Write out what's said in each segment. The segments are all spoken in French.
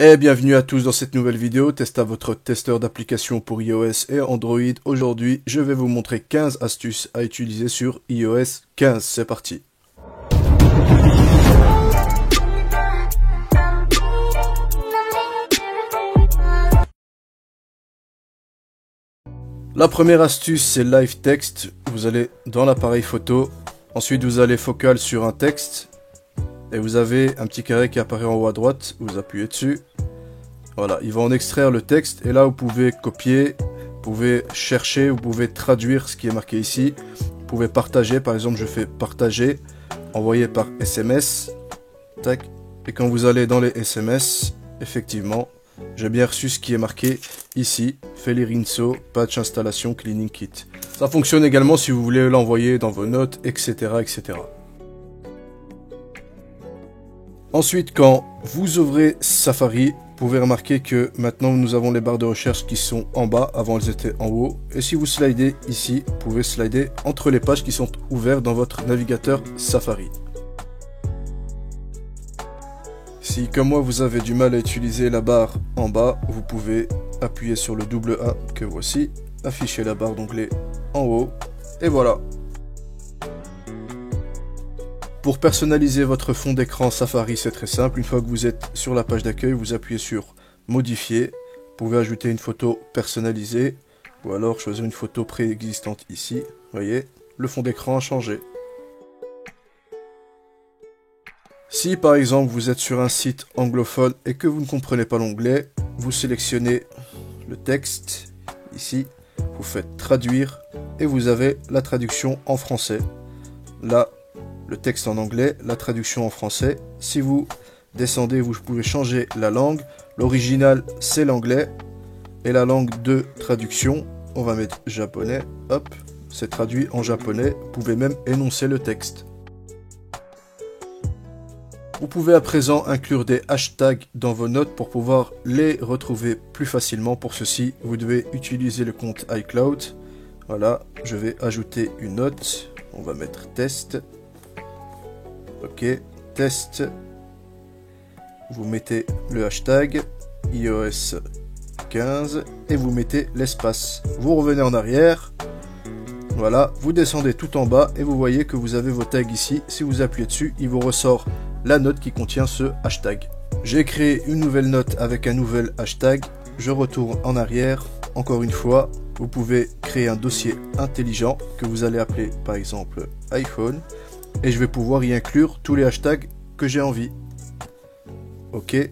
Et bienvenue à tous dans cette nouvelle vidéo, test à votre testeur d'application pour iOS et Android. Aujourd'hui, je vais vous montrer 15 astuces à utiliser sur iOS 15. C'est parti. La première astuce, c'est Live Text. Vous allez dans l'appareil photo, ensuite vous allez focal sur un texte. Et vous avez un petit carré qui apparaît en haut à droite, vous appuyez dessus. Voilà, il va en extraire le texte et là vous pouvez copier, vous pouvez chercher, vous pouvez traduire ce qui est marqué ici. Vous pouvez partager, par exemple je fais partager, envoyer par SMS. Tac. Et quand vous allez dans les SMS, effectivement, j'ai bien reçu ce qui est marqué ici, Felirinso, patch installation cleaning kit. Ça fonctionne également si vous voulez l'envoyer dans vos notes, etc. etc. Ensuite, quand vous ouvrez Safari, vous pouvez remarquer que maintenant nous avons les barres de recherche qui sont en bas, avant elles étaient en haut. Et si vous slidez ici, vous pouvez slider entre les pages qui sont ouvertes dans votre navigateur Safari. Si comme moi vous avez du mal à utiliser la barre en bas, vous pouvez appuyer sur le double A que voici, afficher la barre d'onglet en haut, et voilà. Pour personnaliser votre fond d'écran Safari, c'est très simple. Une fois que vous êtes sur la page d'accueil, vous appuyez sur Modifier. Vous pouvez ajouter une photo personnalisée ou alors choisir une photo préexistante ici. Vous voyez, le fond d'écran a changé. Si par exemple vous êtes sur un site anglophone et que vous ne comprenez pas l'anglais, vous sélectionnez le texte ici, vous faites traduire et vous avez la traduction en français. Là, le texte en anglais, la traduction en français. Si vous descendez, vous pouvez changer la langue. L'original, c'est l'anglais. Et la langue de traduction, on va mettre japonais. Hop, c'est traduit en japonais. Vous pouvez même énoncer le texte. Vous pouvez à présent inclure des hashtags dans vos notes pour pouvoir les retrouver plus facilement. Pour ceci, vous devez utiliser le compte iCloud. Voilà, je vais ajouter une note. On va mettre test. Ok, test, vous mettez le hashtag iOS 15 et vous mettez l'espace. Vous revenez en arrière, voilà, vous descendez tout en bas et vous voyez que vous avez vos tags ici. Si vous appuyez dessus, il vous ressort la note qui contient ce hashtag. J'ai créé une nouvelle note avec un nouvel hashtag, je retourne en arrière, encore une fois, vous pouvez créer un dossier intelligent que vous allez appeler par exemple iPhone. Et je vais pouvoir y inclure tous les hashtags que j'ai envie. Ok. Et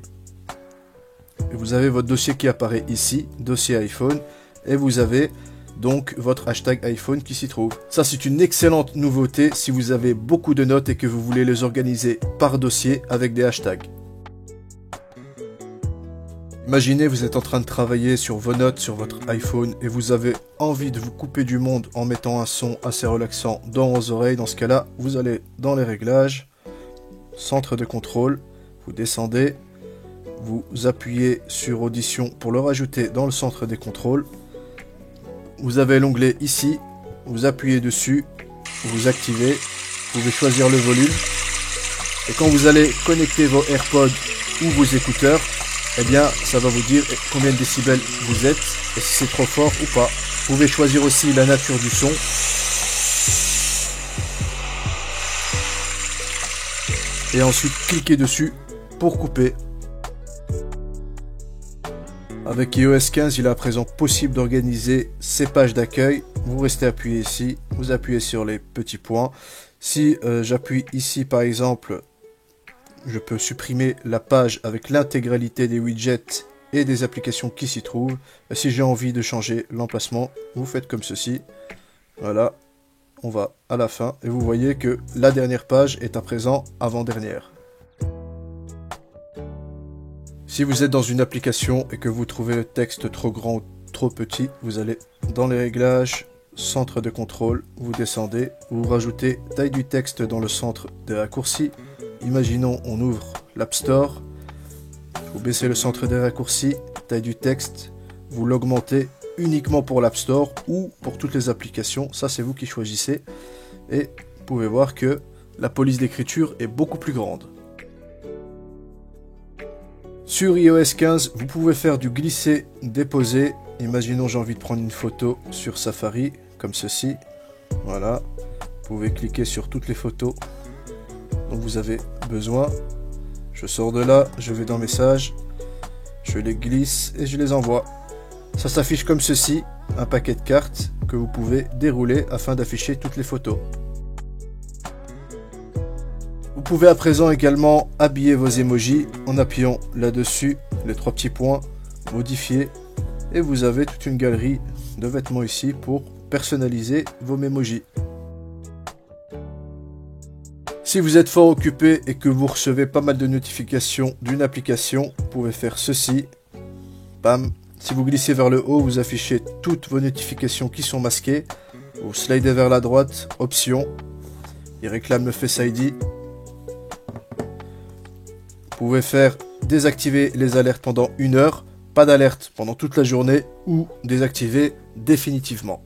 vous avez votre dossier qui apparaît ici, dossier iPhone. Et vous avez donc votre hashtag iPhone qui s'y trouve. Ça c'est une excellente nouveauté si vous avez beaucoup de notes et que vous voulez les organiser par dossier avec des hashtags. Imaginez, vous êtes en train de travailler sur vos notes sur votre iPhone et vous avez envie de vous couper du monde en mettant un son assez relaxant dans vos oreilles. Dans ce cas-là, vous allez dans les réglages, centre de contrôle, vous descendez, vous appuyez sur audition pour le rajouter dans le centre des contrôles. Vous avez l'onglet ici, vous appuyez dessus, vous activez, vous pouvez choisir le volume. Et quand vous allez connecter vos AirPods ou vos écouteurs, eh bien, ça va vous dire combien de décibels vous êtes et si c'est trop fort ou pas. Vous pouvez choisir aussi la nature du son. Et ensuite, cliquez dessus pour couper. Avec iOS 15, il est à présent possible d'organiser ces pages d'accueil. Vous restez appuyé ici, vous appuyez sur les petits points. Si j'appuie ici par exemple, je peux supprimer la page avec l'intégralité des widgets et des applications qui s'y trouvent. Et si j'ai envie de changer l'emplacement, vous faites comme ceci. Voilà, on va à la fin et vous voyez que la dernière page est à présent avant-dernière. Si vous êtes dans une application et que vous trouvez le texte trop grand ou trop petit, vous allez dans les réglages, centre de contrôle, vous descendez, vous rajoutez taille du texte dans le centre des raccourcis. Imaginons, on ouvre l'App Store, vous baissez le centre des raccourcis, taille du texte, vous l'augmentez uniquement pour l'App Store ou pour toutes les applications, ça c'est vous qui choisissez. Et vous pouvez voir que la police d'écriture est beaucoup plus grande. Sur iOS 15, vous pouvez faire du glisser-déposer. Imaginons j'ai envie de prendre une photo sur Safari, comme ceci. Voilà. Vous pouvez cliquer sur toutes les photos dont vous avez besoin. Je sors de là, je vais dans Messages, je les glisse et je les envoie. Ça s'affiche comme ceci, un paquet de cartes que vous pouvez dérouler afin d'afficher toutes les photos. Vous pouvez à présent également habiller vos emojis en appuyant là-dessus, les trois petits points, modifier, et vous avez toute une galerie de vêtements ici pour personnaliser vos emojis. Si vous êtes fort occupé et que vous recevez pas mal de notifications d'une application, vous pouvez faire ceci. Bam. Si vous glissez vers le haut, vous affichez toutes vos notifications qui sont masquées. Vous slidez vers la droite, options. Il réclame le Face ID. Vous pouvez faire désactiver les alertes pendant 1 heure, pas d'alerte pendant toute la journée ou désactiver définitivement.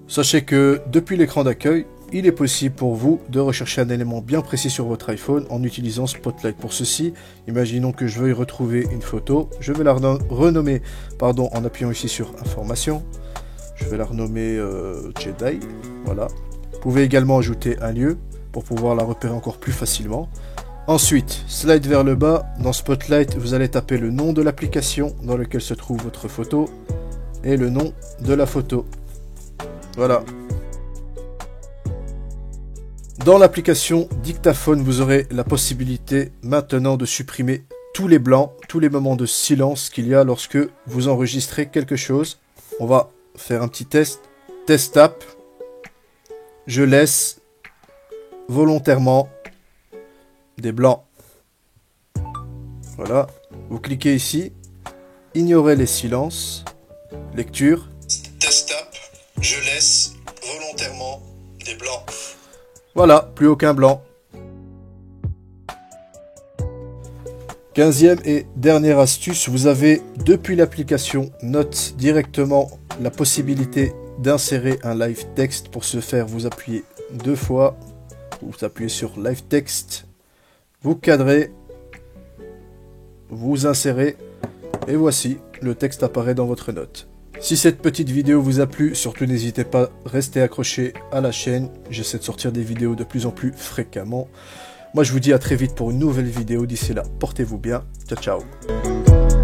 Sachez que depuis l'écran d'accueil, il est possible pour vous de rechercher un élément bien précis sur votre iPhone en utilisant Spotlight. Pour ceci, imaginons que je veuille retrouver une photo. Je vais la renommer en appuyant ici sur Information. Je vais la renommer Jedi. Voilà. Vous pouvez également ajouter un lieu pour pouvoir la repérer encore plus facilement. Ensuite, slide vers le bas. Dans Spotlight, vous allez taper le nom de l'application dans laquelle se trouve votre photo et le nom de la photo. Voilà. Dans l'application Dictaphone, vous aurez la possibilité maintenant de supprimer tous les blancs, tous les moments de silence qu'il y a lorsque vous enregistrez quelque chose. On va faire un petit test. Test app. Je laisse volontairement des blancs. Voilà. Vous cliquez ici. Ignorez les silences. Lecture. Test app. Je laisse volontairement des blancs. Voilà, plus aucun blanc. 15e et dernière astuce, vous avez depuis l'application Notes directement la possibilité d'insérer un live text. Pour ce faire, vous appuyez 2 fois, vous appuyez sur live text, vous cadrez, vous insérez et voici, le texte apparaît dans votre note. Si cette petite vidéo vous a plu, surtout n'hésitez pas à rester accroché à la chaîne. J'essaie de sortir des vidéos de plus en plus fréquemment. Moi je vous dis à très vite pour une nouvelle vidéo. D'ici là, portez-vous bien. Ciao ciao.